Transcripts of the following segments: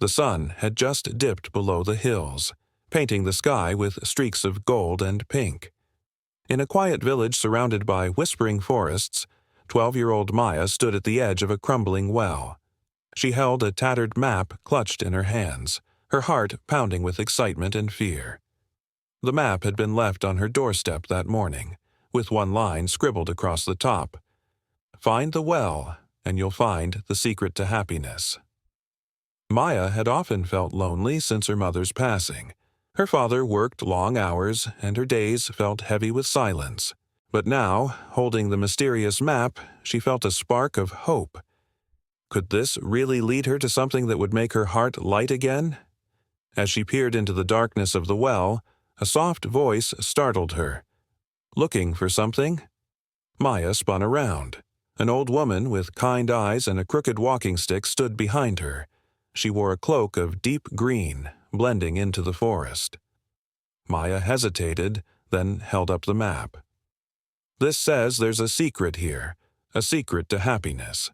The sun had just dipped below the hills, painting the sky with streaks of gold and pink. In a quiet village surrounded by whispering forests, 12-year-old Maya stood at the edge of a crumbling well. She held a tattered map clutched in her hands, her heart pounding with excitement and fear. The map had been left on her doorstep that morning, with one line scribbled across the top. "Find the well, and you'll find the secret to happiness." Maya had often felt lonely since her mother's passing. Her father worked long hours, and her days felt heavy with silence. But now, holding the mysterious map, she felt a spark of hope. Could this really lead her to something that would make her heart light again? As she peered into the darkness of the well, a soft voice startled her. "Looking for something?" Maya spun around. An old woman with kind eyes and a crooked walking stick stood behind her. She wore a cloak of deep green, blending into the forest. Maya hesitated, then held up the map. "This says there's a secret here, a secret to happiness."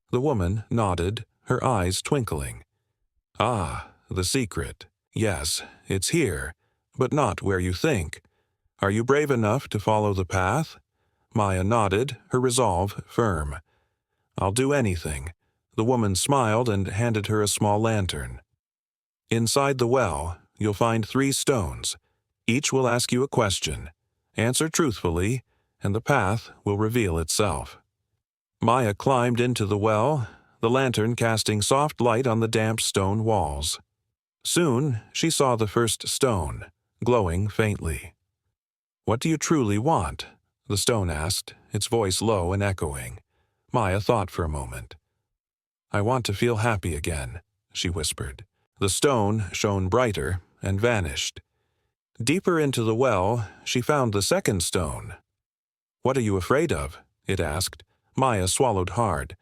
The woman nodded, her eyes twinkling. "Ah, the secret. Yes, it's here, but not where you think. Are you brave enough to follow the path?" Maya nodded, her resolve firm. "I'll do anything." The woman smiled and handed her a small lantern. "Inside the well, you'll find 3 stones. Each will ask you a question. Answer truthfully, and the path will reveal itself." Maya climbed into the well, the lantern casting soft light on the damp stone walls. Soon, she saw the first stone, glowing faintly. "What do you truly want?" the stone asked, its voice low and echoing. Maya thought for a moment. "I want to feel happy again," she whispered. The stone shone brighter and vanished. Deeper into the well, she found the second stone. "What are you afraid of?" it asked. Maya swallowed hard.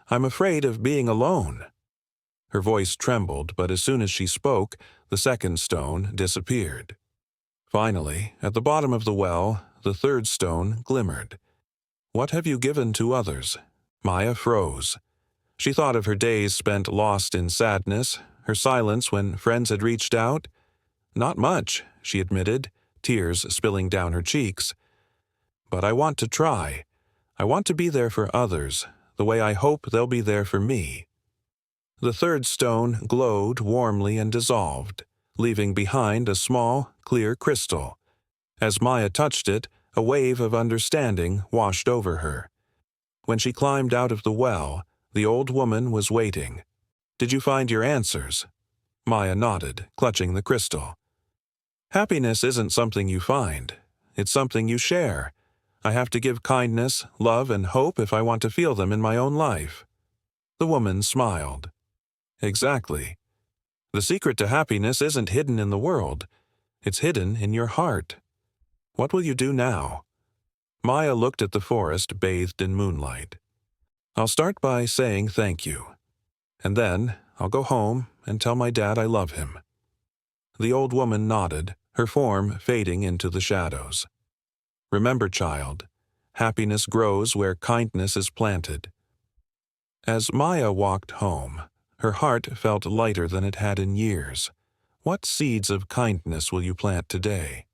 "I'm afraid of being alone." Her voice trembled, but as soon as she spoke, the second stone disappeared. Finally, at the bottom of the well, the third stone glimmered. "What have you given to others?" Maya froze. She thought of her days spent lost in sadness, her silence when friends had reached out. "Not much," she admitted, tears spilling down her cheeks. "But I want to try. I want to be there for others, the way I hope they'll be there for me." The third stone glowed warmly and dissolved, leaving behind a small, clear crystal. As Maya touched it, a wave of understanding washed over her. When she climbed out of the well, the old woman was waiting. "Did you find your answers?" Maya nodded, clutching the crystal. "Happiness isn't something you find. It's something you share. I have to give kindness, love, and hope if I want to feel them in my own life." The woman smiled. "Exactly. The secret to happiness isn't hidden in the world. It's hidden in your heart. What will you do now?" Maya looked at the forest bathed in moonlight. "I'll start by saying thank you. And then I'll go home and tell my dad I love him." The old woman nodded, her form fading into the shadows. "Remember, child, happiness grows where kindness is planted." As Maya walked home, her heart felt lighter than it had in years. What seeds of kindness will you plant today?